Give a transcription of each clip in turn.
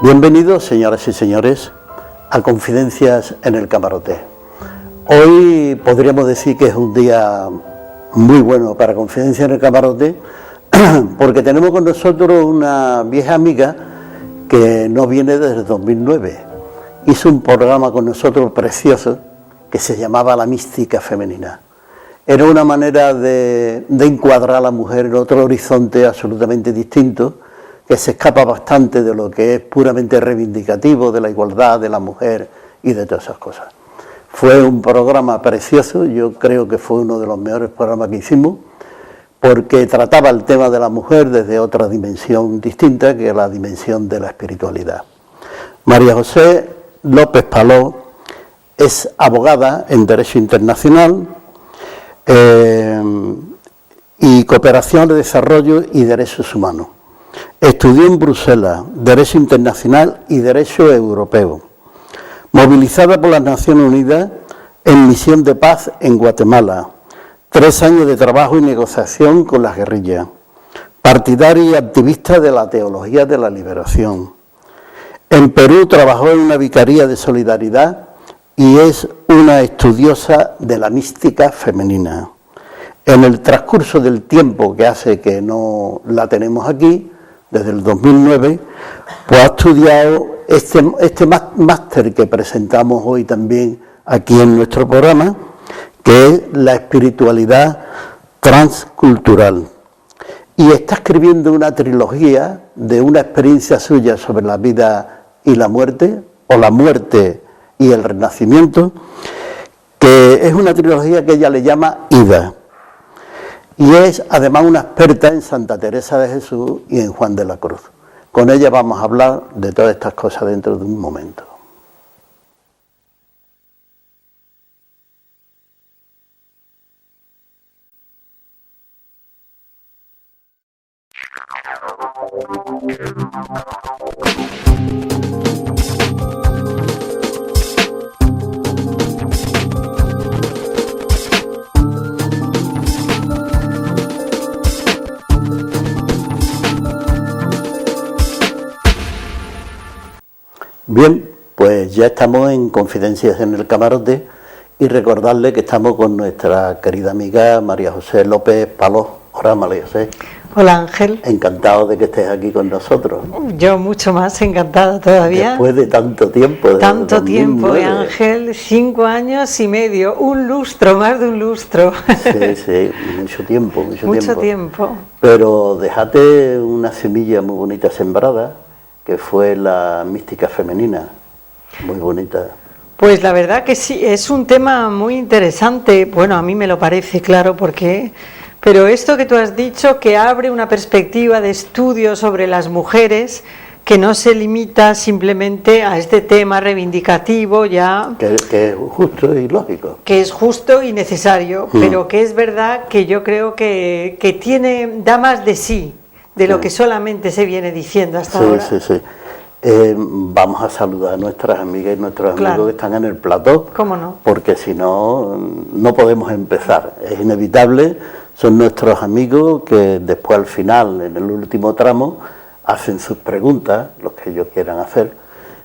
Bienvenidos, señoras y señores, a Confidencias en el Camarote. Hoy podríamos decir que es un día muy bueno para Confidencias en el Camarote, porque tenemos con nosotros una vieja amiga que no viene desde 2009. Hizo un programa con nosotros precioso que se llamaba La Mística Femenina. Era una manera de encuadrar a la mujer en otro horizonte absolutamente distinto, que se escapa bastante de lo que es puramente reivindicativo de la igualdad de la mujer y de todas esas cosas. Fue un programa precioso, yo creo que fue uno de los mejores programas que hicimos, porque trataba el tema de la mujer desde otra dimensión distinta, que es la dimensión de la espiritualidad. María José López Paló es abogada en Derecho Internacional y Cooperación de Desarrollo y Derechos Humanos. Estudió en Bruselas Derecho Internacional y Derecho Europeo. Movilizada por las Naciones Unidas en misión de paz en Guatemala. 3 años de trabajo y negociación con las guerrillas. Partidaria y activista de la teología de la liberación. En Perú trabajó en una vicaría de solidaridad y es una estudiosa de la mística femenina. En el transcurso del tiempo que hace que no la tenemos aquí, desde el 2009, pues ha estudiado este máster que presentamos hoy también aquí en nuestro programa, que es la espiritualidad transcultural. Y está escribiendo una trilogía de una experiencia suya sobre la vida y la muerte, o la muerte y el renacimiento, que es una trilogía que ella le llama Ida. Y es además una experta en Santa Teresa de Jesús y en Juan de la Cruz. Con ella vamos a hablar de todas estas cosas dentro de un momento. Bien, pues ya estamos en Confidencias en el Camarote y recordarle que estamos con nuestra querida amiga María José López Paló. Hola, María José. Hola, Ángel. Encantado de que estés aquí con nosotros. Yo mucho más encantada todavía. Después de tanto tiempo. Tanto tiempo, Ángel, 5 años y medio, un lustro, más de un lustro. Sí, mucho tiempo. Mucho tiempo. Pero dejaste una semilla muy bonita sembrada, que fue la mística femenina, muy bonita. Pues la verdad que sí, es un tema muy interesante, bueno, a mí me lo parece, claro, porque, pero esto que tú has dicho, que abre una perspectiva de estudio sobre las mujeres, que no se limita simplemente a este tema reivindicativo ya... Que es justo y lógico. Que es justo y necesario, pero que es verdad que yo creo que da más de sí, de lo que solamente se viene diciendo hasta ahora. Sí. Vamos a saludar a nuestras amigas y nuestros amigos que están en el plató. ¿Cómo no? Porque si no, no podemos empezar. Es inevitable, son nuestros amigos que después al final, en el último tramo, hacen sus preguntas, los que ellos quieran hacer.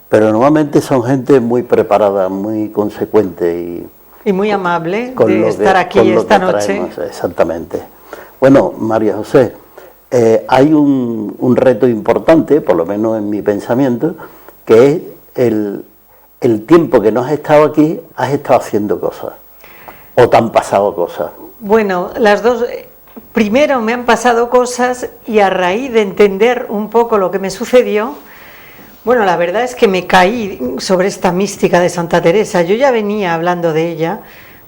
Pero normalmente son gente muy preparada, muy consecuente y muy amable de estar aquí esta noche. Exactamente. Bueno, María José, hay un reto importante, por lo menos en mi pensamiento, que es el tiempo que no has estado aquí, has estado haciendo cosas, o te han pasado cosas. Bueno, las dos, primero me han pasado cosas y a raíz de entender un poco lo que me sucedió, bueno, la verdad es que me caí sobre esta mística de Santa Teresa. Yo ya venía hablando de ella,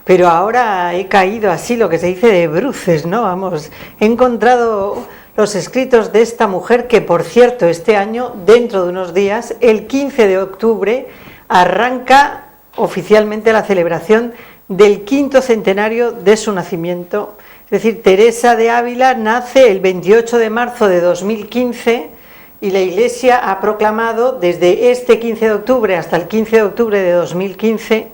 pero ahora he caído así, lo que se dice de bruces, ¿no? Vamos, he encontrado los escritos de esta mujer que, por cierto, este año, dentro de unos días, el 15 de octubre, arranca oficialmente la celebración del 5º centenario de su nacimiento. Es decir, Teresa de Ávila nace el 28 de marzo de 2015 y la Iglesia ha proclamado desde este 15 de octubre hasta el 15 de octubre de 2015,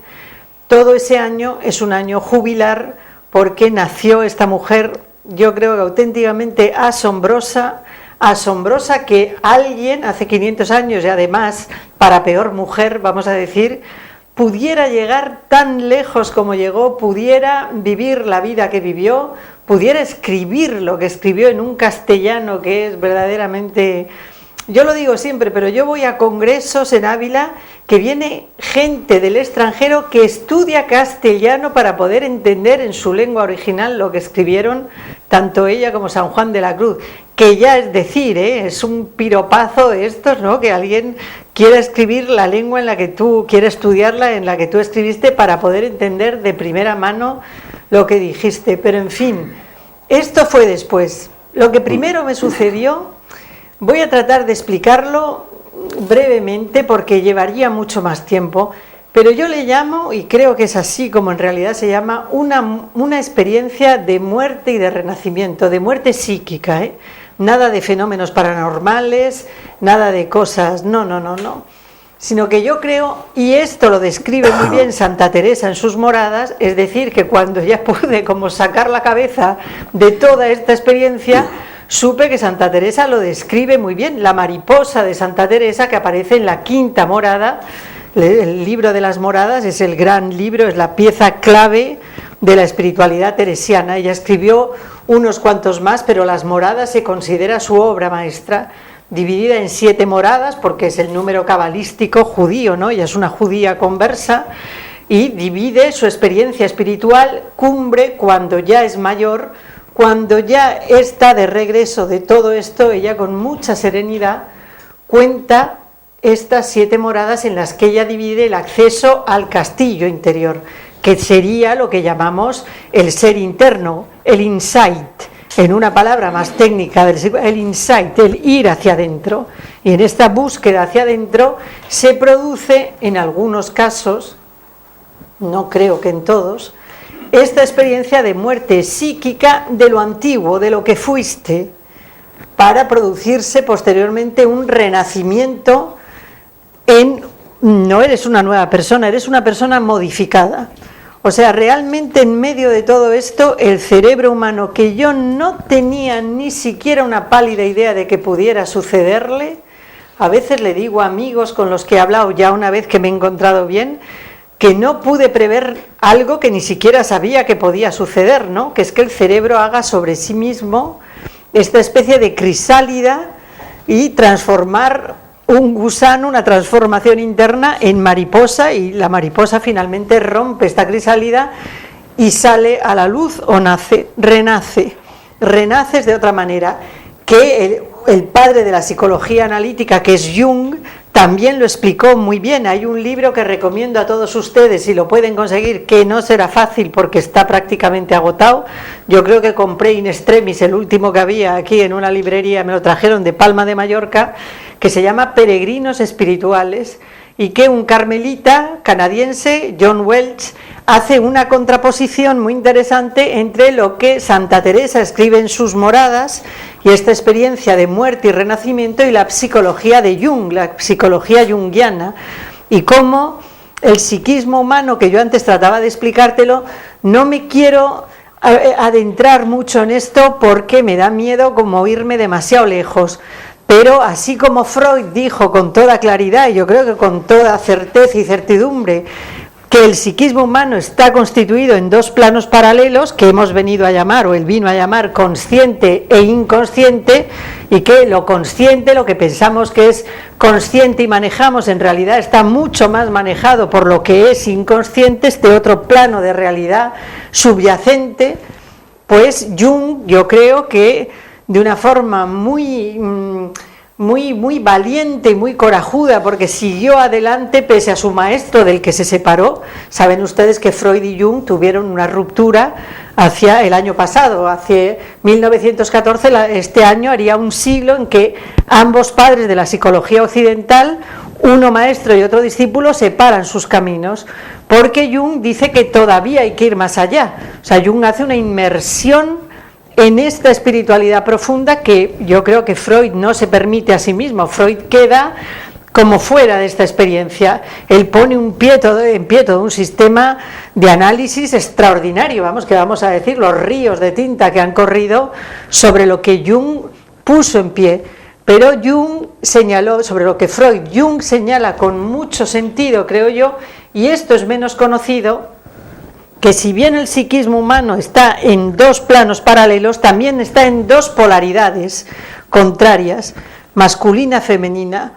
todo ese año es un año jubilar porque nació esta mujer, yo creo que auténticamente asombrosa, asombrosa que alguien hace 500 años y además para peor mujer, vamos a decir, pudiera llegar tan lejos como llegó, pudiera vivir la vida que vivió, pudiera escribir lo que escribió en un castellano que es verdaderamente... Yo lo digo siempre, pero yo voy a congresos en Ávila que viene gente del extranjero que estudia castellano para poder entender en su lengua original lo que escribieron tanto ella como San Juan de la Cruz, que ya es decir, es un piropazo de estos, ¿no? Que alguien quiera escribir la lengua en la que tú quieres estudiarla, en la que tú escribiste, para poder entender de primera mano lo que dijiste. Pero en fin, esto fue después. Lo que primero me sucedió, voy a tratar de explicarlo brevemente porque llevaría mucho más tiempo, pero yo le llamo, y creo que es así como en realidad se llama, una experiencia de muerte y de renacimiento, de muerte psíquica, Nada de fenómenos paranormales, nada de cosas, no, sino que yo creo, y esto lo describe muy bien Santa Teresa en sus moradas, es decir, que cuando ya pude como sacar la cabeza de toda esta experiencia, supe que Santa Teresa lo describe muy bien, la mariposa de Santa Teresa que aparece en la quinta morada. El libro de las moradas es el gran libro, es la pieza clave de la espiritualidad teresiana. Ella escribió unos cuantos más, pero las moradas se considera su obra maestra, dividida en 7 moradas, porque es el número cabalístico judío, ¿no? Ella es una judía conversa, y divide su experiencia espiritual cumbre cuando ya es mayor, cuando ya está de regreso de todo esto. Ella con mucha serenidad cuenta estas 7 moradas en las que ella divide el acceso al castillo interior, que sería lo que llamamos el ser interno, el insight, en una palabra más técnica, el insight, el ir hacia adentro. Y en esta búsqueda hacia adentro se produce, en algunos casos, no creo que en todos, esta experiencia de muerte psíquica de lo antiguo, de lo que fuiste, para producirse posteriormente un renacimiento no eres una nueva persona, eres una persona modificada. O sea, realmente en medio de todo esto, el cerebro humano, que yo no tenía ni siquiera una pálida idea de que pudiera sucederle, a veces le digo a amigos con los que he hablado ya una vez que me he encontrado bien, que no pude prever algo que ni siquiera sabía que podía suceder, ¿no? Que es que el cerebro haga sobre sí mismo esta especie de crisálida y transformar un gusano, una transformación interna en mariposa, y la mariposa finalmente rompe esta crisálida y sale a la luz o nace, renaces de otra manera, que el padre de la psicología analítica, que es Jung, también lo explicó muy bien. Hay un libro que recomiendo a todos ustedes, si lo pueden conseguir, que no será fácil porque está prácticamente agotado. Yo creo que compré in extremis el último que había aquí en una librería, me lo trajeron de Palma de Mallorca, que se llama Peregrinos Espirituales, y que un carmelita canadiense, John Welch, hace una contraposición muy interesante entre lo que Santa Teresa escribe en sus moradas y esta experiencia de muerte y renacimiento, y la psicología de Jung, la psicología junguiana, y cómo el psiquismo humano, que yo antes trataba de explicártelo, no me quiero adentrar mucho en esto porque me da miedo como irme demasiado lejos. Pero así como Freud dijo con toda claridad, y yo creo que con toda certeza y certidumbre, que el psiquismo humano está constituido en 2 planos paralelos que hemos venido a llamar, o él vino a llamar, consciente e inconsciente, y que lo consciente, lo que pensamos que es consciente y manejamos, en realidad está mucho más manejado por lo que es inconsciente, este otro plano de realidad subyacente. Pues Jung, yo creo que de una forma muy valiente y muy corajuda, porque siguió adelante pese a su maestro del que se separó. Saben ustedes que Freud y Jung tuvieron una ruptura hacia el año pasado, hacia 1914, este año haría un siglo en que ambos padres de la psicología occidental, uno maestro y otro discípulo, separan sus caminos, porque Jung dice que todavía hay que ir más allá. O sea, Jung hace una inmersión en esta espiritualidad profunda que yo creo que Freud no se permite a sí mismo. Freud queda como fuera de esta experiencia. Él pone en pie todo un sistema de análisis extraordinario, que vamos a decir, los ríos de tinta que han corrido sobre lo que Jung puso en pie. Pero Jung señaló, sobre lo que Jung señala con mucho sentido, creo yo, y esto es menos conocido, que si bien el psiquismo humano está en dos planos paralelos, también está en dos polaridades contrarias, masculina y femenina,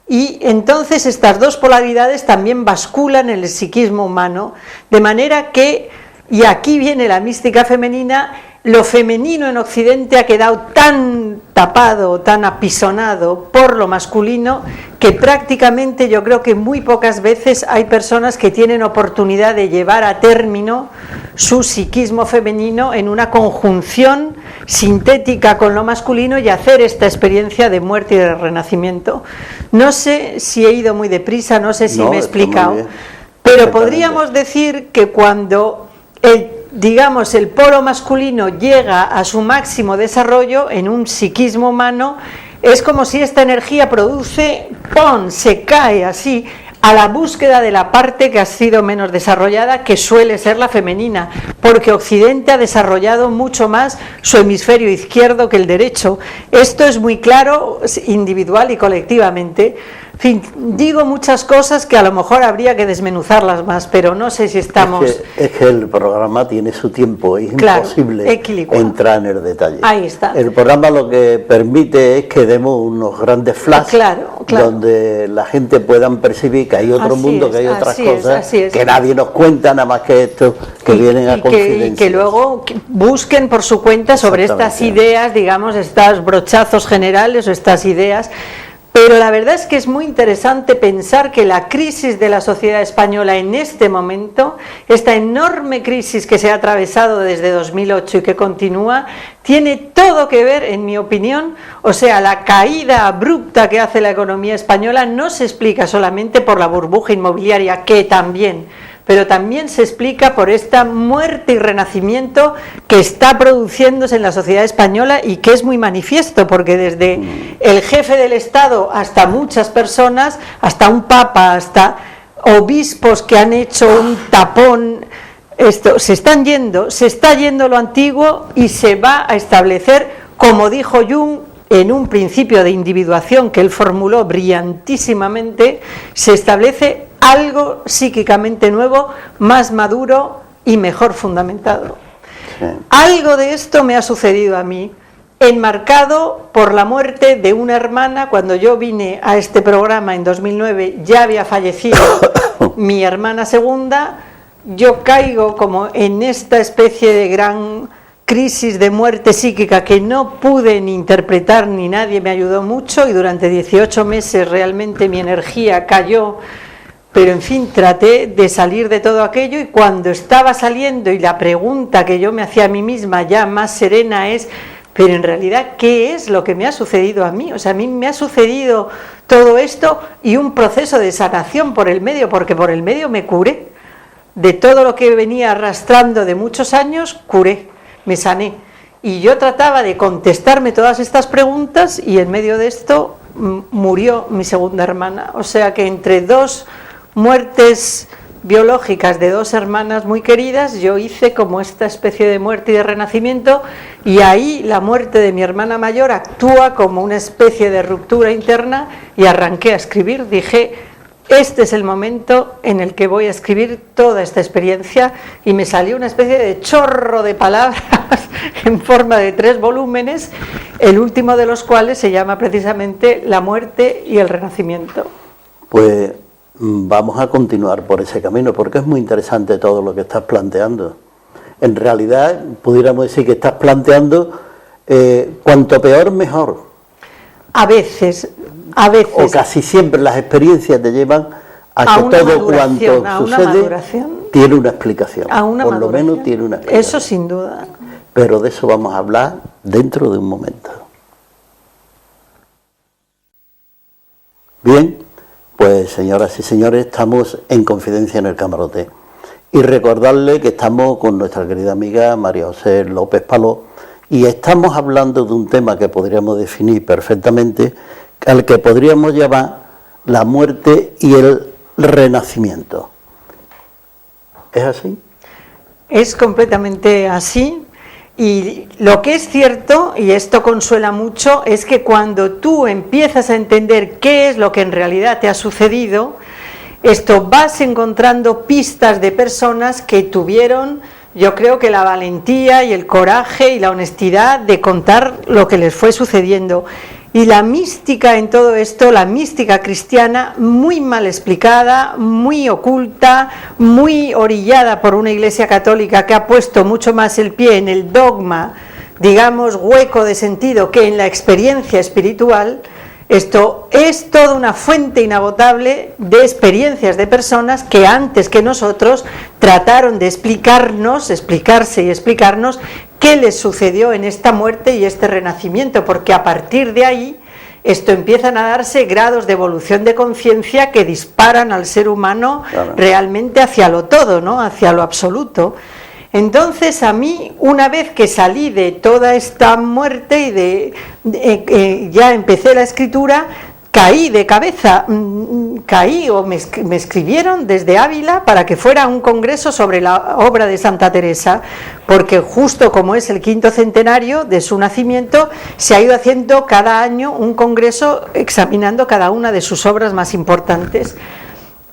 y entonces estas dos polaridades también basculan en el psiquismo humano, de manera que, y aquí viene la mística femenina, lo femenino en Occidente ha quedado tan tapado, tan apisonado por lo masculino, que prácticamente yo creo que muy pocas veces hay personas que tienen oportunidad de llevar a término su psiquismo femenino en una conjunción sintética con lo masculino y hacer esta experiencia de muerte y de renacimiento. No sé si he ido muy deprisa, no sé si me he explicado, pero podríamos decir que cuando el polo masculino llega a su máximo desarrollo en un psiquismo humano, es como si esta energía produce, ¡pum!, se cae así a la búsqueda de la parte que ha sido menos desarrollada, que suele ser la femenina, porque Occidente ha desarrollado mucho más su hemisferio izquierdo que el derecho. Esto es muy claro individual y colectivamente. En fin, digo muchas cosas que a lo mejor habría que desmenuzarlas más, pero no sé si estamos... Es que el programa tiene su tiempo, es imposible entrar en el detalle. Ahí está. El programa lo que permite es que demos unos grandes flashes, donde la gente pueda percibir que hay otro mundo, que hay otras cosas, que nadie nos cuenta, nada más que esto, que vienen a confidencia. Y que luego busquen por su cuenta sobre estas ideas, digamos, estos brochazos generales o estas ideas. Pero la verdad es que es muy interesante pensar que la crisis de la sociedad española en este momento, esta enorme crisis que se ha atravesado desde 2008 y que continúa, tiene todo que ver, en mi opinión, o sea, la caída abrupta que hace la economía española no se explica solamente por la burbuja inmobiliaria, que también, pero también se explica por esta muerte y renacimiento que está produciéndose en la sociedad española y que es muy manifiesto, porque desde el jefe del Estado hasta muchas personas, hasta un papa, hasta obispos que han hecho un tapón, se está yendo lo antiguo y se va a establecer, como dijo Jung, en un principio de individuación que él formuló brillantísimamente, se establece algo psíquicamente nuevo, más maduro y mejor fundamentado. Sí. Algo de esto me ha sucedido a mí, enmarcado por la muerte de una hermana. Cuando yo vine a este programa en 2009 ya había fallecido mi hermana segunda. Yo caigo como en esta especie de gran crisis de muerte psíquica que no pude ni interpretar, ni nadie me ayudó mucho, y durante 18 meses realmente mi energía cayó, pero en fin, traté de salir de todo aquello, y cuando estaba saliendo, y la pregunta que yo me hacía a mí misma ya más serena es, pero en realidad, ¿qué es lo que me ha sucedido a mí? O sea, a mí me ha sucedido todo esto y un proceso de sanación por el medio, porque por el medio me curé de todo lo que venía arrastrando de muchos años, me sané, y yo trataba de contestarme todas estas preguntas, y en medio de esto murió mi segunda hermana. O sea que entre dos muertes biológicas de dos hermanas muy queridas, yo hice como esta especie de muerte y de renacimiento, y ahí la muerte de mi hermana mayor actúa como una especie de ruptura interna, y arranqué a escribir. Dije, este es el momento en el que voy a escribir toda esta experiencia, y me salió una especie de chorro de palabras en forma de 3 volúmenes, el último de los cuales se llama precisamente La muerte y el renacimiento. Pues vamos a continuar por ese camino, porque es muy interesante todo lo que estás planteando. En realidad, pudiéramos decir que estás planteando cuanto peor, mejor. A veces. O casi siempre las experiencias te llevan a que todo cuanto sucede tiene una explicación. Por lo menos tiene una explicación. Eso sin duda. Pero de eso vamos a hablar dentro de un momento. Bien, pues señoras y señores, estamos en Confidencia en el Camarote. Y recordarle que estamos con nuestra querida amiga María José López Paló, y estamos hablando de un tema que podríamos definir perfectamente, al que podríamos llamar la muerte y el renacimiento. ¿Es así? Es completamente así, Y lo que es cierto, y esto consuela mucho, es que cuando tú empiezas a entender qué es lo que en realidad te ha sucedido, vas encontrando pistas de personas que tuvieron, yo creo que la valentía y el coraje y la honestidad de contar lo que les fue sucediendo. Y la mística en todo esto, la mística cristiana, muy mal explicada, muy oculta, muy orillada por una Iglesia católica que ha puesto mucho más el pie en el dogma, digamos, hueco de sentido que en la experiencia espiritual. Esto es toda una fuente inagotable de experiencias de personas que antes que nosotros trataron de explicarse y explicarnos qué les sucedió en esta muerte y este renacimiento, porque a partir de ahí empiezan a darse grados de evolución de conciencia que disparan al ser humano realmente hacia lo todo, ¿no? Hacia lo absoluto. Entonces a mí, una vez que salí de toda esta muerte y ya empecé la escritura, caí de cabeza, me escribieron desde Ávila para que fuera un congreso sobre la obra de Santa Teresa, porque justo como es el 5º centenario de su nacimiento, se ha ido haciendo cada año un congreso examinando cada una de sus obras más importantes.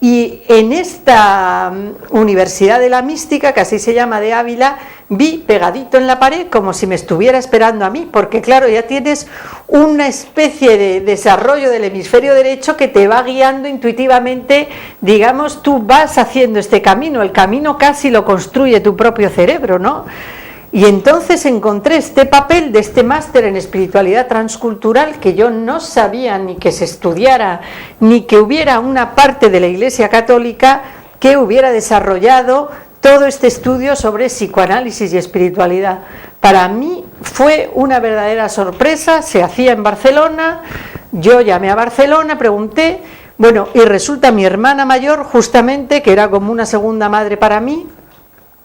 Y en esta Universidad de la Mística, que así se llama, de Ávila, vi pegadito en la pared como si me estuviera esperando a mí, porque claro, ya tienes una especie de desarrollo del hemisferio derecho que te va guiando intuitivamente, digamos, tú vas haciendo este camino, el camino casi lo construye tu propio cerebro, ¿no? Y entonces encontré este papel de este máster en espiritualidad transcultural que yo no sabía ni que se estudiara, ni que hubiera una parte de la Iglesia Católica que hubiera desarrollado todo este estudio sobre psicoanálisis y espiritualidad. Para mí fue una verdadera sorpresa, se hacía en Barcelona, yo llamé a Barcelona, pregunté, bueno, y resulta mi hermana mayor, justamente, que era como una segunda madre para mí,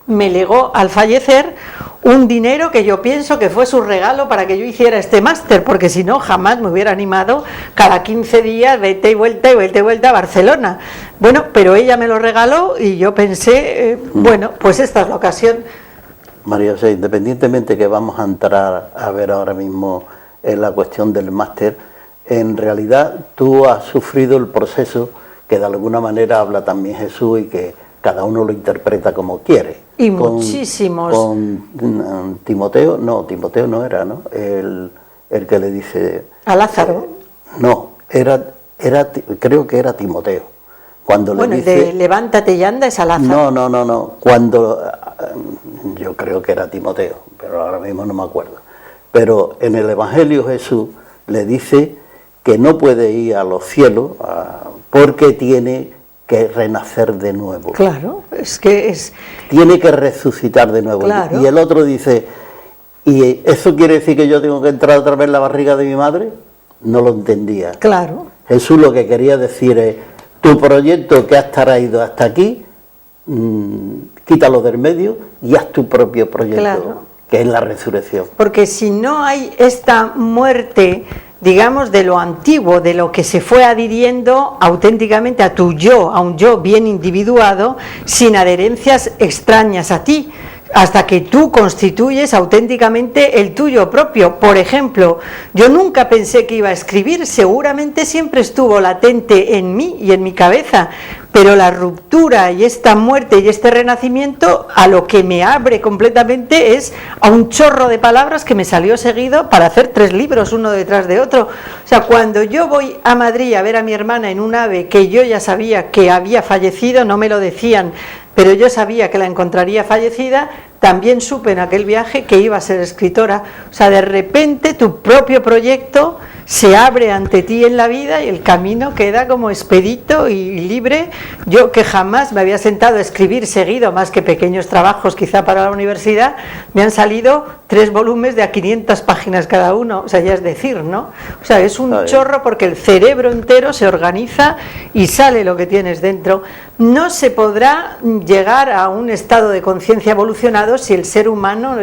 me legó al fallecer un dinero que yo pienso que fue su regalo para que yo hiciera este máster, porque si no jamás me hubiera animado cada 15 días vete y vuelta a Barcelona. Bueno, pero ella me lo regaló y yo pensé, bueno, pues esta es la ocasión. María José, independientemente que vamos a entrar a ver ahora mismo en la cuestión del máster, en realidad tú has sufrido el proceso que de alguna manera habla también Jesús y que cada uno lo interpreta como quiere. Y muchísimos. Con Timoteo no era, ¿no? El que le dice... ¿A Lázaro? No, creo que era Timoteo. Cuando bueno, le dice, de levántate y anda es a Lázaro. No. Cuando... yo creo que era Timoteo, pero ahora mismo no me acuerdo. Pero en el Evangelio Jesús le dice que no puede ir a los cielos porque tiene que renacer de nuevo. Claro, es que es... Tiene que resucitar de nuevo. Claro. Y el otro dice, ¿y eso quiere decir que yo tengo que entrar otra vez en la barriga de mi madre? No lo entendía. Claro. Jesús lo que quería decir es, tu proyecto que has traído hasta aquí, quítalo del medio y haz tu propio proyecto, claro, que es la resurrección. Porque si no hay esta muerte, digamos, de lo antiguo, de lo que se fue adhiriendo auténticamente a tu yo, a un yo bien individuado, sin adherencias extrañas a ti, hasta que tú constituyes auténticamente el tuyo propio. Por ejemplo, yo nunca pensé que iba a escribir, seguramente siempre estuvo latente en mí y en mi cabeza, pero la ruptura y esta muerte y este renacimiento a lo que me abre completamente es a un chorro de palabras que me salió seguido para hacer 3 libros uno detrás de otro. O sea, cuando yo voy a Madrid a ver a mi hermana en un AVE que yo ya sabía que había fallecido, no me lo decían, pero yo sabía que la encontraría fallecida, también supe en aquel viaje que iba a ser escritora. O sea, de repente tu propio proyecto se abre ante ti en la vida y el camino queda como expedito y libre. Yo, que jamás me había sentado a escribir seguido, más que pequeños trabajos quizá para la universidad, me han salido 3 volúmenes de a 500 páginas cada uno. O sea, ya es decir, ¿no? O sea, es un chorro porque el cerebro entero se organiza y sale lo que tienes dentro. No se podrá llegar a un estado de conciencia evolucionado explicado si el ser humano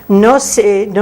no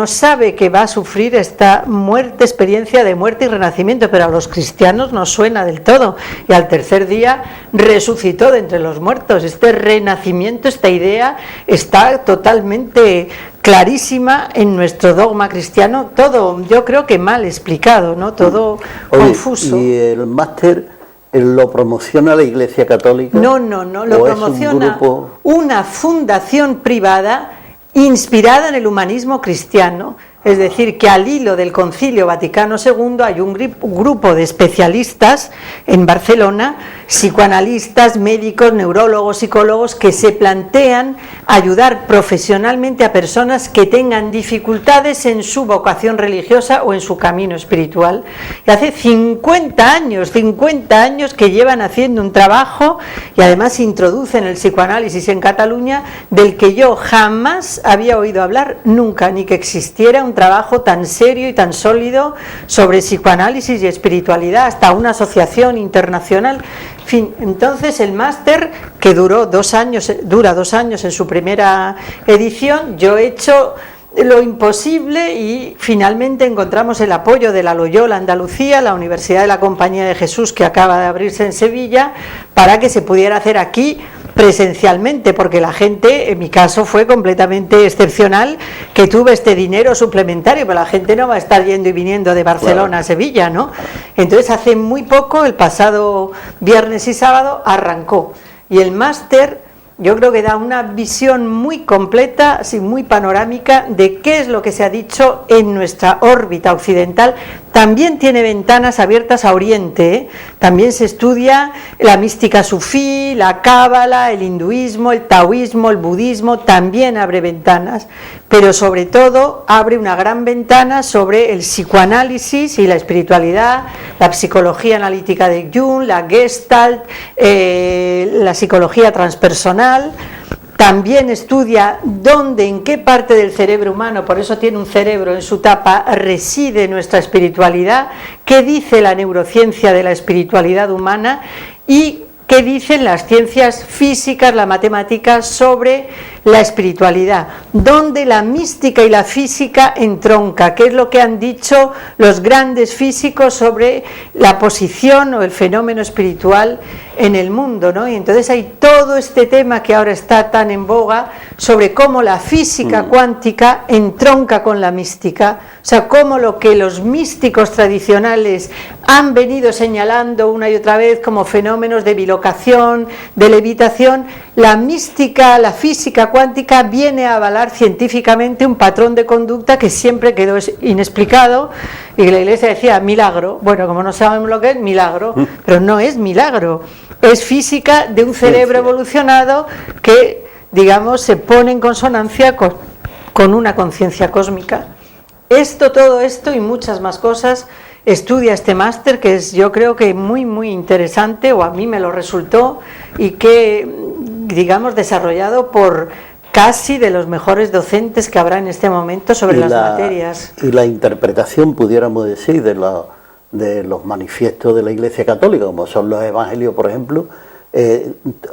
sabe que va a sufrir esta muerte, experiencia de muerte y renacimiento, pero a los cristianos no suena del todo. Y al tercer día resucitó de entre los muertos. Este renacimiento, esta idea está totalmente clarísima en nuestro dogma cristiano, todo yo creo que mal explicado, ¿no? Todo confuso. ¿Y el máster lo promociona la Iglesia Católica? No, lo promociona una fundación privada inspirada en el humanismo cristiano. Es decir, que al hilo del Concilio Vaticano II hay un grupo de especialistas en Barcelona, psicoanalistas, médicos, neurólogos, psicólogos, que se plantean ayudar profesionalmente a personas que tengan dificultades en su vocación religiosa o en su camino espiritual. Y hace 50 años que llevan haciendo un trabajo y además introducen el psicoanálisis en Cataluña, del que yo jamás había oído hablar nunca, ni que existiera un trabajo tan serio y tan sólido sobre psicoanálisis y espiritualidad, hasta una asociación internacional. En fin, entonces el máster, que dura 2 años en su primera edición, yo he hecho lo imposible y finalmente encontramos el apoyo de la Loyola Andalucía, la Universidad de la Compañía de Jesús, que acaba de abrirse en Sevilla, para que se pudiera hacer aquí presencialmente, porque la gente, en mi caso fue completamente excepcional que tuve este dinero suplementario, pero la gente no va a estar yendo y viniendo de Barcelona a Sevilla, ¿no? Entonces hace muy poco, el pasado viernes y sábado, arrancó, y el máster yo creo que da una visión muy completa, así muy panorámica, de qué es lo que se ha dicho en nuestra órbita occidental. También tiene ventanas abiertas a Oriente, ¿eh? También se estudia la mística sufí, la cábala, el hinduismo, el taoísmo, el budismo, también abre ventanas, pero sobre todo abre una gran ventana sobre el psicoanálisis y la espiritualidad, la psicología analítica de Jung, la Gestalt, la psicología transpersonal. También estudia dónde, en qué parte del cerebro humano, por eso tiene un cerebro en su tapa, reside nuestra espiritualidad, qué dice la neurociencia de la espiritualidad humana y qué dicen las ciencias físicas, la matemática sobre la espiritualidad, dónde la mística y la física entronca, qué es lo que han dicho los grandes físicos sobre la posición o el fenómeno espiritual en el mundo, ¿no? Y entonces hay todo este tema que ahora está tan en boga sobre cómo la física cuántica entronca con la mística, o sea, cómo lo que los místicos tradicionales han venido señalando una y otra vez como fenómenos de bilocación, de levitación, la mística, la física cuántica viene a avalar científicamente un patrón de conducta que siempre quedó inexplicado, y la Iglesia decía milagro. Bueno, como no sabemos lo que es milagro, pero no es milagro, es física de un cerebro evolucionado que, digamos, se pone en consonancia con una conciencia cósmica. Todo esto y muchas más cosas estudia este máster, que es, yo creo que muy muy interesante, o a mí me lo resultó, y que, digamos, desarrollado por casi de los mejores docentes que habrá en este momento sobre las materias. Y la interpretación, pudiéramos decir, de los manifiestos de la Iglesia Católica, como son los evangelios, por ejemplo,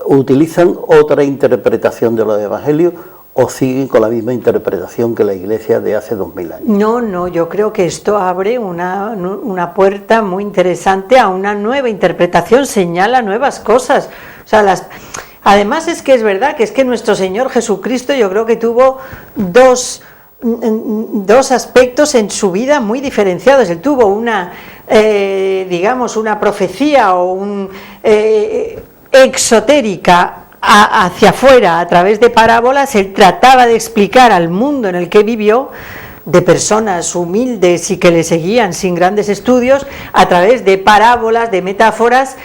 ¿utilizan otra interpretación de los evangelios o siguen con la misma interpretación que la Iglesia de hace 2000 años? No, yo creo que esto abre una puerta muy interesante a una nueva interpretación, señala nuevas cosas. O sea, además es verdad que nuestro Señor Jesucristo, yo creo que tuvo dos aspectos en su vida muy diferenciados. Él tuvo una profecía o exotérica hacia afuera a través de parábolas. Él trataba de explicar al mundo en el que vivió, de personas humildes y que le seguían sin grandes estudios, a través de parábolas, de metáforas,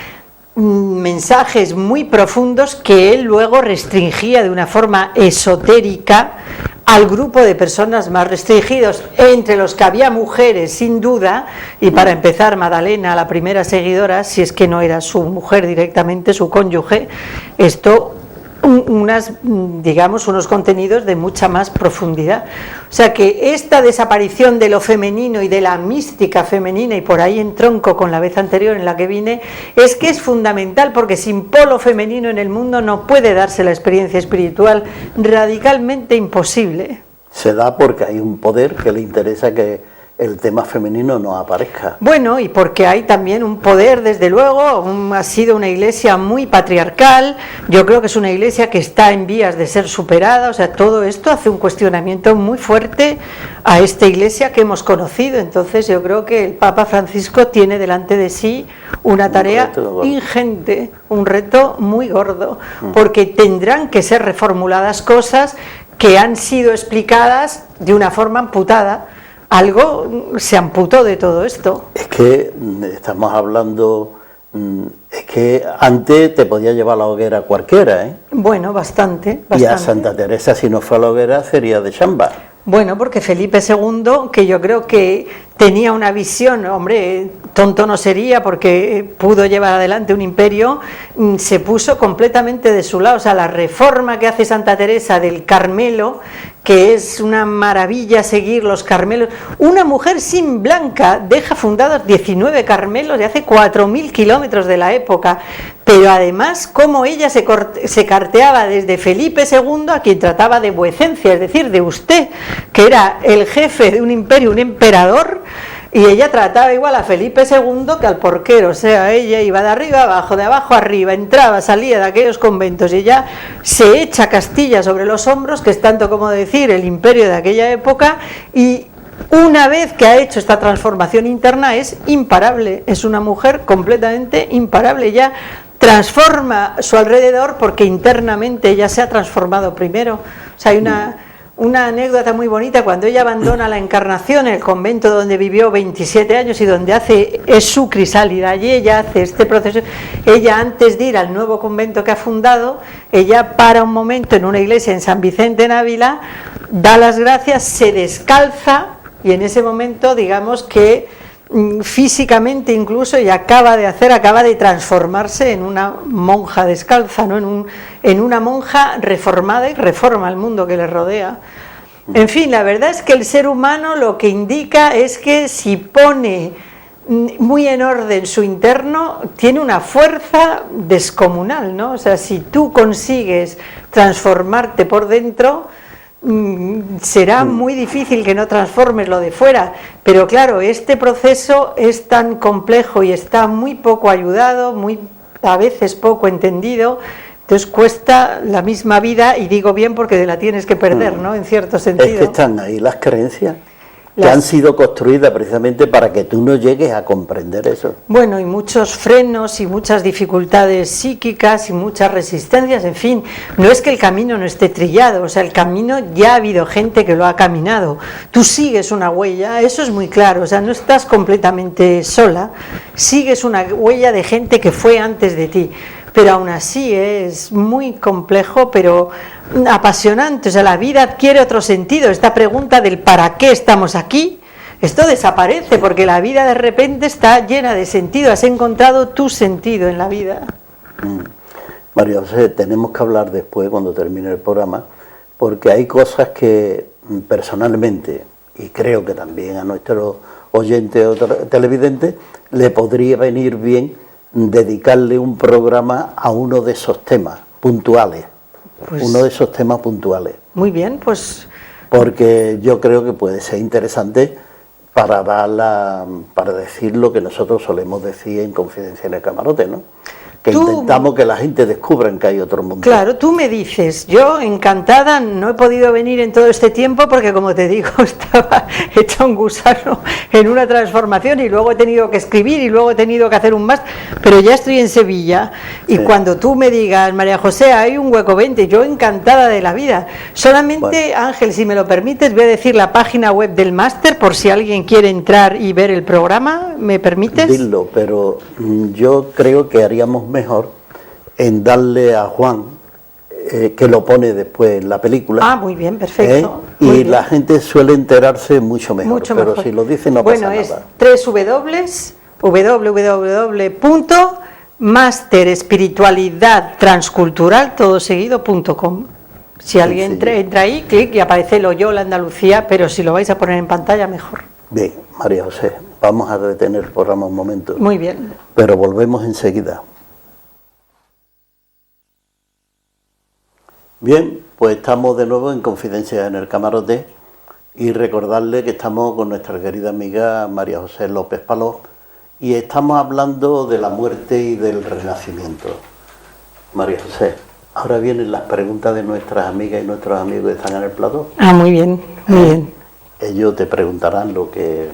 mensajes muy profundos que él luego restringía de una forma esotérica al grupo de personas más restringidos, entre los que había mujeres sin duda, y para empezar Madalena, la primera seguidora, si es que no era su mujer directamente, su cónyuge. Esto digamos, unos contenidos de mucha más profundidad. O sea que esta desaparición de lo femenino y de la mística femenina, y por ahí entronco con la vez anterior en la que vine, es que es fundamental, porque sin polo femenino en el mundo no puede darse la experiencia espiritual, radicalmente imposible. Se da porque hay un poder que le interesa que el tema femenino no aparezca. Bueno, y porque hay también un poder, desde luego, ha sido una iglesia muy patriarcal, yo creo que es una iglesia que está en vías de ser superada, o sea, todo esto hace un cuestionamiento muy fuerte a esta iglesia que hemos conocido. Entonces yo creo que el Papa Francisco tiene delante de sí una tarea ingente, un reto muy gordo, porque tendrán que ser reformuladas cosas que han sido explicadas de una forma amputada. Algo se amputó de todo esto. Es que estamos hablando, es que antes te podía llevar a la hoguera cualquiera, ¿eh? Bueno, bastante. Y a Santa Teresa, si no fue a la hoguera, sería de chamba. Bueno, porque Felipe II, que yo creo que tenía una visión, hombre, tonto no sería porque pudo llevar adelante un imperio, se puso completamente de su lado. O sea, la reforma que hace Santa Teresa del Carmelo, que es una maravilla seguir los Carmelos. Una mujer sin blanca deja fundados 19 Carmelos de hace 4.000 kilómetros de la época, pero además cómo ella se carteaba desde Felipe II, a quien trataba de vuecencia, es decir, de usted, que era el jefe de un imperio, un emperador, y ella trataba igual a Felipe II que al porquero. O sea, ella iba de arriba abajo, de abajo arriba, entraba, salía de aquellos conventos y ella se echa Castilla sobre los hombros, que es tanto como decir el imperio de aquella época, y una vez que ha hecho esta transformación interna es imparable, es una mujer completamente imparable. Ella transforma su alrededor porque internamente ella se ha transformado primero. O sea, hay una anécdota muy bonita cuando ella abandona la Encarnación, el convento donde vivió 27 años y donde es su crisálida. Allí ella hace este proceso. Ella, antes de ir al nuevo convento que ha fundado, ella para un momento en una iglesia en San Vicente en Ávila, da las gracias, se descalza, y en ese momento, digamos que físicamente incluso ella acaba de transformarse en una monja descalza, ¿no? en una monja reformada, y reforma el mundo que le rodea. En fin, la verdad es que el ser humano lo que indica es que si pone muy en orden su interno, tiene una fuerza descomunal, ¿no? O sea, si tú consigues transformarte por dentro, será muy difícil que no transformes lo de fuera, pero claro, este proceso es tan complejo y está muy poco ayudado, a veces poco entendido, entonces cuesta la misma vida, y digo bien porque la tienes que perder, ¿no? En cierto sentido. Es que están ahí las creencias que han sido construidas precisamente para que tú no llegues a comprender eso. Bueno, y muchos frenos y muchas dificultades psíquicas y muchas resistencias, en fin, no es que el camino no esté trillado, o sea, el camino ya ha habido gente que lo ha caminado, tú sigues una huella, eso es muy claro, o sea, no estás completamente sola, sigues una huella de gente que fue antes de ti. Pero aún así es muy complejo, pero apasionante. O sea, la vida adquiere otro sentido. Esta pregunta del ¿para qué estamos aquí? Esto desaparece porque la vida de repente está llena de sentido. Has encontrado tu sentido en la vida. María José, tenemos que hablar después, cuando termine el programa, porque hay cosas que personalmente, y creo que también a nuestros oyentes o televidentes, le podría venir bien dedicarle un programa a uno de esos temas puntuales, Muy bien, pues porque yo creo que puede ser interesante para decir lo que nosotros solemos decir en Confidencia en el Camarote, ¿no? Que intentamos que la gente descubra que hay otro mundo. Claro, tú me dices, yo encantada, no he podido venir en todo este tiempo porque, como te digo, estaba hecha un gusano en una transformación, y luego he tenido que escribir y luego he tenido que hacer un máster, pero ya estoy en Sevilla, y cuando tú me digas, María José, hay un hueco 20, yo encantada de la vida. Solamente, bueno, Ángel, si me lo permites, voy a decir la página web del máster por si alguien quiere entrar y ver el programa, ¿me permites? Dilo, pero yo creo que haríamos mejor en darle a Juan, que lo pone después en la película. Ah, muy bien, perfecto. Muy bien. La gente suele enterarse mucho mejor, pero si lo dice no pasa nada. Bueno, es www.maria máster espiritualidad transcultural todoseguido.com. Si alguien entra ahí, clic y aparece Loyola Andalucía, pero si lo vais a poner en pantalla, mejor. Bien, María José, vamos a detener el programa un momento. Muy bien. Pero volvemos enseguida. Bien, pues estamos de nuevo en Confidencias en el Camarote y recordarle que estamos con nuestra querida amiga María José López Paló y estamos hablando de la muerte y del renacimiento. María José, ahora vienen las preguntas de nuestras amigas y nuestros amigos que están en el plató. Ah, muy bien, muy bien. Ellos te preguntarán lo que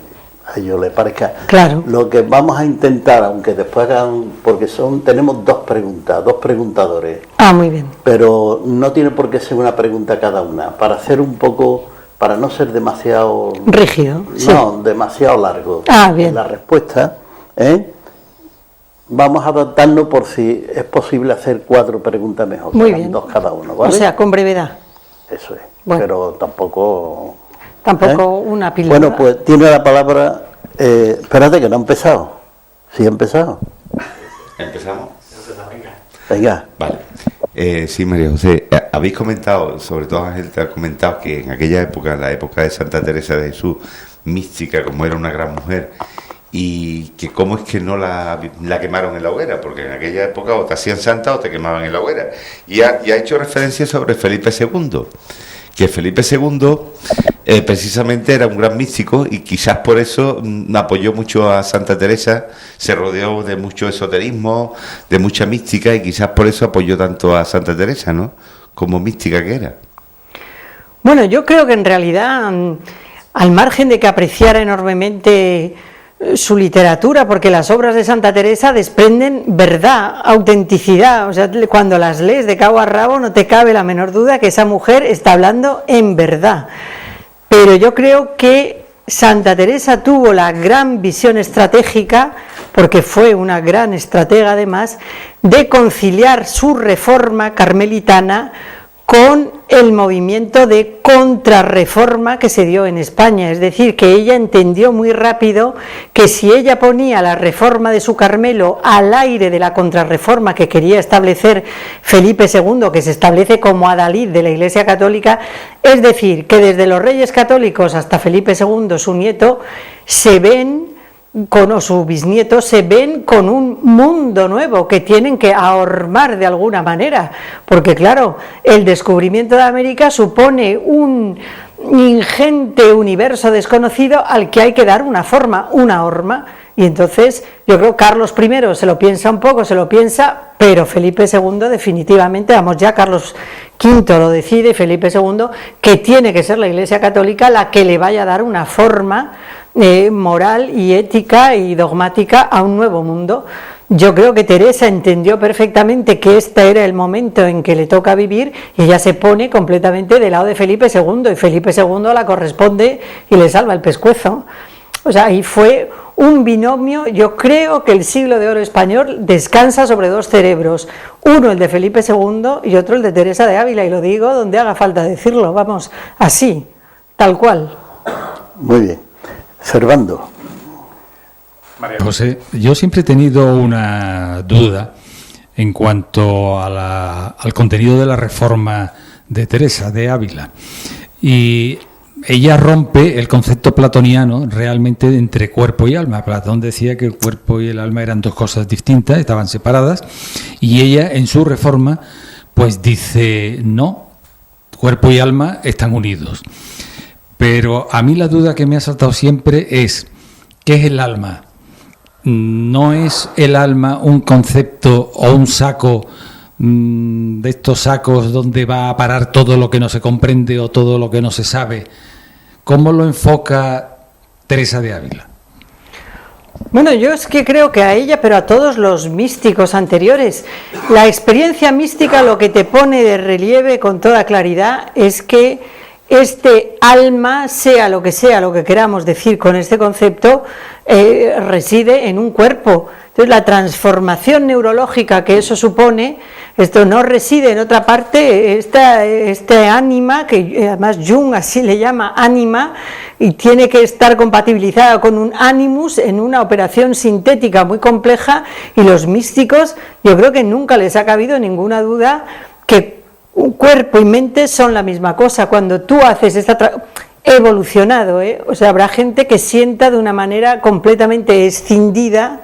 a ellos les parezca. Claro. Lo que vamos a intentar, aunque después hagan, porque tenemos dos preguntadores. Ah, muy bien. Pero no tiene por qué ser una pregunta cada una, para hacer un poco, para no ser demasiado rígido. Sí. No, demasiado largo. Ah, bien. En la respuesta, vamos a adaptarnos por si es posible hacer 4 preguntas mejor. Muy bien. 2 cada uno, ¿vale? O sea, con brevedad. Eso es. Bueno. Pero tampoco. Una píldora. Bueno, pues tiene la palabra. Espérate, que no ha empezado. ¿Sí ha empezado? ¿Empezamos? Venga. Vale. Sí, María José, habéis comentado, sobre todo la gente ha comentado que en aquella época, la época de Santa Teresa de Jesús, mística, como era una gran mujer, y que cómo es que no la quemaron en la hoguera, porque en aquella época o te hacían santa o te quemaban en la hoguera. Y ha hecho referencia sobre Felipe II, que Felipe II precisamente era un gran místico y quizás por eso apoyó mucho a Santa Teresa, se rodeó de mucho esoterismo, de mucha mística y quizás por eso apoyó tanto a Santa Teresa, ¿no? Como mística que era. Bueno, yo creo que en realidad, al margen de que apreciara enormemente su literatura, porque las obras de Santa Teresa desprenden verdad, autenticidad, o sea, cuando las lees de cabo a rabo no te cabe la menor duda que esa mujer está hablando en verdad. Pero yo creo que Santa Teresa tuvo la gran visión estratégica, porque fue una gran estratega además, de conciliar su reforma carmelitana con el movimiento de contrarreforma que se dio en España. Es decir, que ella entendió muy rápido que si ella ponía la reforma de su Carmelo al aire de la contrarreforma que quería establecer Felipe II, que se establece como adalid de la Iglesia Católica, es decir, que desde los Reyes Católicos hasta Felipe II, su nieto, su bisnieto, se ven con un mundo nuevo que tienen que ahormar de alguna manera, porque claro, el descubrimiento de América supone un ingente universo desconocido al que hay que dar una forma, una horma, y entonces yo creo que Carlos I se lo piensa un poco, pero Felipe II definitivamente, ya Carlos V lo decide, Felipe II, que tiene que ser la Iglesia Católica la que le vaya a dar una forma moral y ética y dogmática a un nuevo mundo. Yo creo que Teresa entendió perfectamente que este era el momento en que le toca vivir y ella se pone completamente del lado de Felipe II y Felipe II la corresponde y le salva el pescuezo. O sea, y fue un binomio. Yo creo que el siglo de oro español descansa sobre 2 cerebros, uno el de Felipe II y otro el de Teresa de Ávila, y lo digo donde haga falta decirlo, vamos, así, tal cual. Muy bien. Servando. María José, yo siempre he tenido una duda en cuanto al contenido de la reforma de Teresa de Ávila, y ella rompe el concepto platoniano realmente entre cuerpo y alma. Platón decía que el cuerpo y el alma eran 2 cosas distintas, estaban separadas, y ella en su reforma pues dice no, cuerpo y alma están unidos. Pero a mí la duda que me ha saltado siempre es, ¿qué es el alma? ¿No es el alma un concepto o un saco de estos sacos donde va a parar todo lo que no se comprende o todo lo que no se sabe? ¿Cómo lo enfoca Teresa de Ávila? Bueno, yo es que creo que a ella, pero a todos los místicos anteriores, la experiencia mística lo que te pone de relieve con toda claridad es que este alma, sea lo que queramos decir con este concepto, reside en un cuerpo. Entonces, la transformación neurológica que eso supone, esto no reside en otra parte, este ánima, que además Jung así le llama ánima, y tiene que estar compatibilizada con un animus en una operación sintética muy compleja, y los místicos, yo creo que nunca les ha cabido ninguna duda que un cuerpo y mente son la misma cosa. Cuando tú haces evolucionado, o sea, habrá gente que sienta de una manera completamente escindida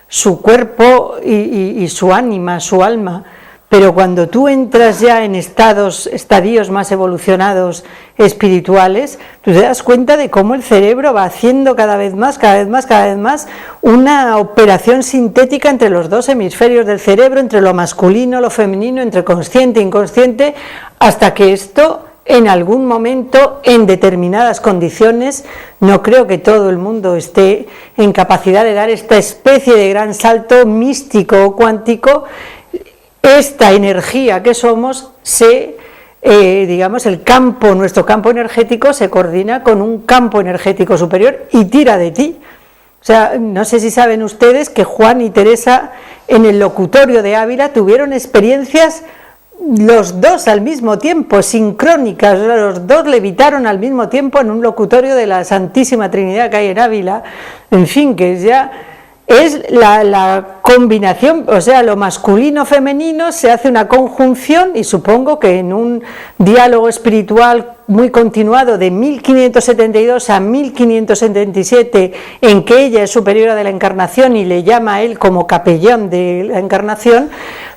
su cuerpo y su ánima, su alma, pero cuando tú entras ya en estadios más evolucionados espirituales, tú te das cuenta de cómo el cerebro va haciendo cada vez más una operación sintética entre los dos hemisferios del cerebro, entre lo masculino, lo femenino, entre consciente e inconsciente, hasta que esto, en algún momento, en determinadas condiciones, no creo que todo el mundo esté en capacidad de dar esta especie de gran salto místico o cuántico. Esta energía que somos nuestro campo energético se coordina con un campo energético superior y tira de ti. O sea, no sé si saben ustedes que Juan y Teresa en el locutorio de Ávila tuvieron experiencias los dos al mismo tiempo, sincrónicas, los dos levitaron al mismo tiempo en un locutorio de la Santísima Trinidad que hay en Ávila. En fin, que ya es la combinación, o sea, lo masculino-femenino se hace una conjunción, y supongo que en un diálogo espiritual muy continuado de 1572 a 1577, en que ella es superiora de la Encarnación y le llama a él como capellán de la Encarnación,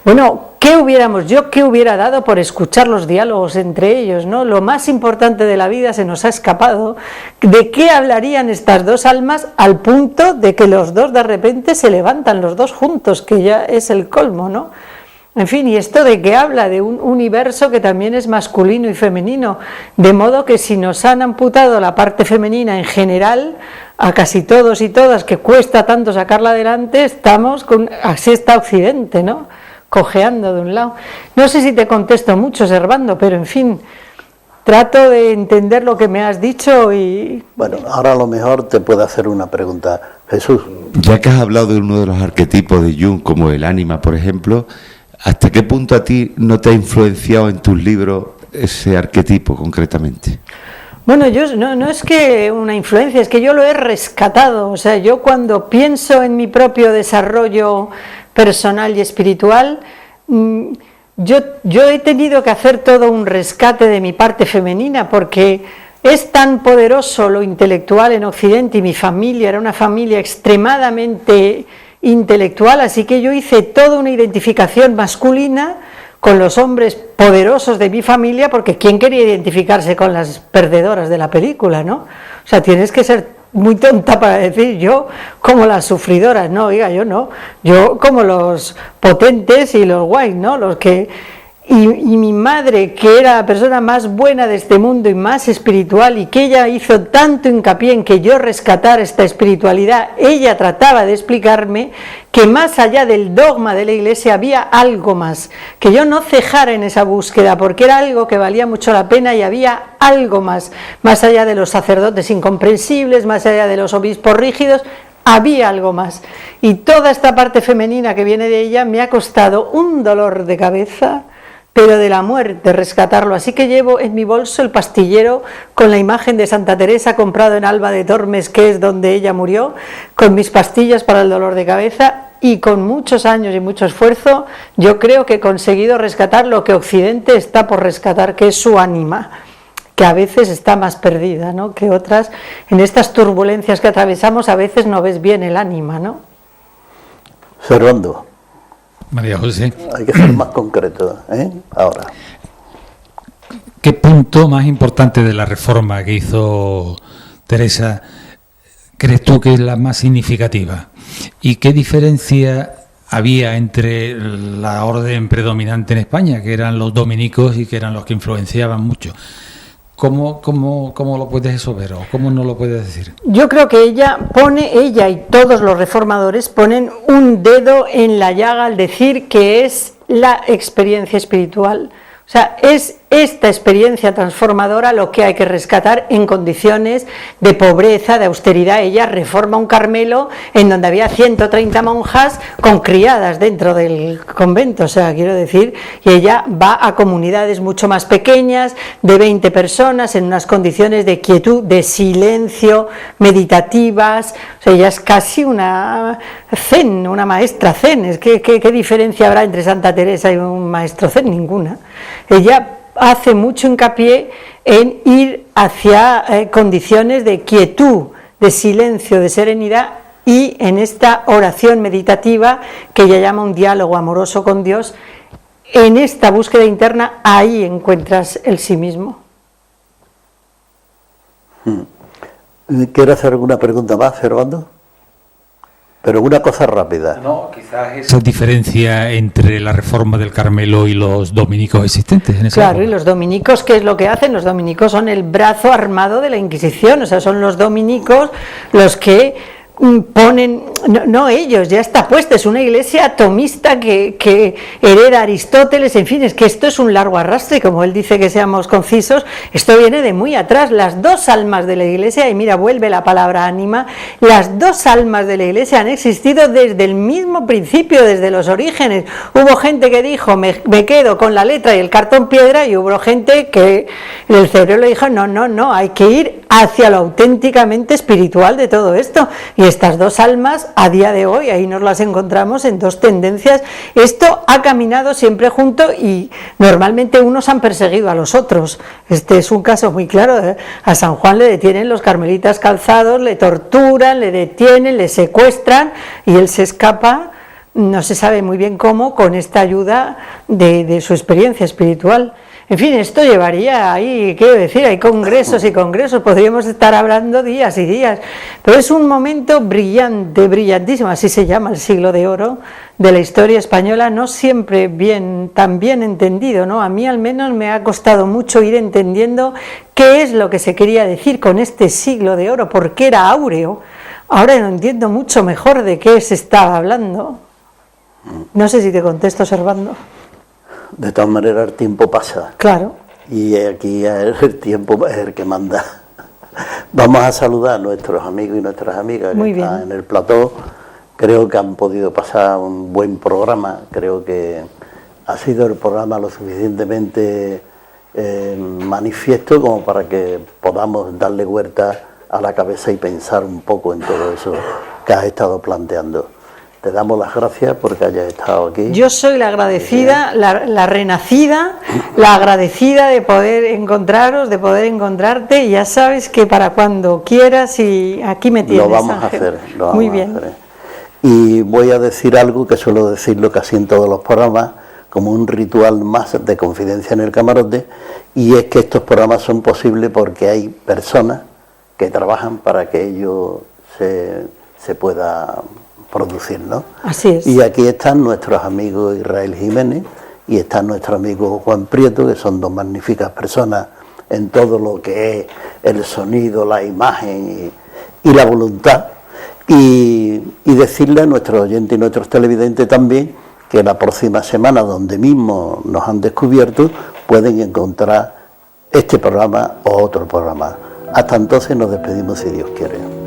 bueno, ¿qué hubiera dado por escuchar los diálogos entre ellos, ¿no? Lo más importante de la vida se nos ha escapado. ¿De qué hablarían estas dos almas al punto de que los dos de repente se levantan los dos juntos, que ya es el colmo, ¿no? En fin, y esto de que habla de un universo que también es masculino y femenino, de modo que si nos han amputado la parte femenina en general, a casi todos y todas, que cuesta tanto sacarla adelante, así está Occidente, ¿no?, cojeando de un lado. No sé si te contesto mucho, Servando, pero en fin, trato de entender lo que me has dicho y... Bueno, ahora a lo mejor te puedo hacer una pregunta. Jesús. Ya que has hablado de uno de los arquetipos de Jung, como el ánima, por ejemplo, ¿hasta qué punto a ti no te ha influenciado en tus libros ese arquetipo concretamente? Bueno, yo no es que una influencia, es que yo lo he rescatado. O sea, yo cuando pienso en mi propio desarrollo personal y espiritual, yo he tenido que hacer todo un rescate de mi parte femenina, porque es tan poderoso lo intelectual en Occidente, y mi familia era una familia extremadamente intelectual, así que yo hice toda una identificación masculina con los hombres poderosos de mi familia, porque ¿quién quería identificarse con las perdedoras de la película, no? O sea, tienes que ser muy tonta para decir yo como las sufridoras, no, oiga, yo no, yo como los potentes y los guays, ¿no? Los que... Y mi madre, que era la persona más buena de este mundo y más espiritual, y que ella hizo tanto hincapié en que yo rescatara esta espiritualidad, ella trataba de explicarme que más allá del dogma de la Iglesia había algo más, que yo no cejara en esa búsqueda, porque era algo que valía mucho la pena y había algo más allá de los sacerdotes incomprensibles, más allá de los obispos rígidos, había algo más. Y toda esta parte femenina que viene de ella me ha costado un dolor de cabeza, pero de la muerte, rescatarlo. Así que llevo en mi bolso el pastillero con la imagen de Santa Teresa comprado en Alba de Tormes, que es donde ella murió, con mis pastillas para el dolor de cabeza, y con muchos años y mucho esfuerzo yo creo que he conseguido rescatar lo que Occidente está por rescatar, que es su ánima, que a veces está más perdida, ¿no?, que otras. En estas turbulencias que atravesamos a veces no ves bien el ánima, ¿no? Servando. María José. Hay que ser más concreto, ¿eh? Ahora. ¿Qué punto más importante de la reforma que hizo Teresa crees tú que es la más significativa? ¿Y qué diferencia había entre la orden predominante en España, que eran los dominicos y que eran los que influenciaban mucho? ¿Cómo lo puedes eso ver, o cómo no lo puedes decir? Yo creo que ella y todos los reformadores ponen un dedo en la llaga al decir que es la experiencia espiritual. O sea, es esta experiencia transformadora lo que hay que rescatar en condiciones de pobreza, de austeridad. Ella reforma un Carmelo en donde había 130 monjas con criadas dentro del convento, o sea, quiero decir, y ella va a comunidades mucho más pequeñas, de 20 personas, en unas condiciones de quietud, de silencio, meditativas. O sea, ella es casi una zen, una maestra zen. ¿Qué diferencia habrá entre Santa Teresa y un maestro zen? Ninguna. Ella hace mucho hincapié en ir hacia condiciones de quietud, de silencio, de serenidad, y en esta oración meditativa que ella llama un diálogo amoroso con Dios. En esta búsqueda interna, ahí encuentras el sí mismo. ¿Quieres hacer alguna pregunta más, Servando? Pero una cosa rápida. No, quizás esa diferencia entre la reforma del Carmelo y los dominicos existentes en esa Claro, época. y los dominicos, ¿qué es lo que hacen? Los dominicos son el brazo armado de la Inquisición, o sea, son los dominicos los que ponen, no ellos, ya está puesta, es una iglesia atomista que hereda Aristóteles, en fin, es que esto es un largo arrastre, como él dice que seamos concisos, esto viene de muy atrás. Las dos almas de la iglesia, y mira, vuelve la palabra ánima, las dos almas de la iglesia han existido desde el mismo principio, desde los orígenes. Hubo gente que dijo, me quedo con la letra y el cartón piedra, y hubo gente que el cerebro le dijo, no, hay que ir hacia lo auténticamente espiritual de todo esto. Y estas dos almas, a día de hoy, ahí nos las encontramos en dos tendencias. Esto ha caminado siempre junto, y normalmente unos han perseguido a los otros. Este es un caso muy claro. A San Juan le detienen los carmelitas calzados, le torturan, le detienen, le secuestran, y él se escapa, no se sabe muy bien cómo, con esta ayuda de su experiencia espiritual. En fin, esto llevaría ahí, quiero decir, hay congresos y congresos, podríamos estar hablando días y días, pero es un momento brillante, brillantísimo, así se llama el siglo de oro de la historia española, no siempre tan bien entendido, ¿no? A mí al menos me ha costado mucho ir entendiendo qué es lo que se quería decir con este siglo de oro, porque era áureo. Ahora lo entiendo mucho mejor de qué se estaba hablando. No sé si te contesto, Servando. De todas maneras, el tiempo pasa. Claro. Y aquí el tiempo es el que manda. Vamos a saludar a nuestros amigos y nuestras amigas que están en el plató. Creo que han podido pasar un buen programa. Creo que ha sido el programa lo suficientemente manifiesto como para que podamos darle vuelta a la cabeza y pensar un poco en todo eso que has estado planteando. Te damos las gracias porque hayas estado aquí. Yo soy la agradecida, la renacida, la agradecida de poder encontraros, de poder encontrarte, y ya sabes que para cuando quieras, y aquí me tienes, Lo vamos Ángel. a hacer, lo vamos Muy bien. a hacer. Y voy a decir algo que suelo decirlo casi en todos los programas, como un ritual más de confidencia en el camarote, y es que estos programas son posibles porque hay personas que trabajan para que ello se pueda producir, ¿no? Así es. Y aquí están nuestros amigos Israel Jiménez y está nuestro amigo Juan Prieto, que son dos magníficas personas en todo lo que es el sonido, la imagen y la voluntad. Y decirle a nuestros oyentes y nuestros televidentes también que la próxima semana, donde mismo nos han descubierto, pueden encontrar este programa o otro programa. Hasta entonces nos despedimos si Dios quiere.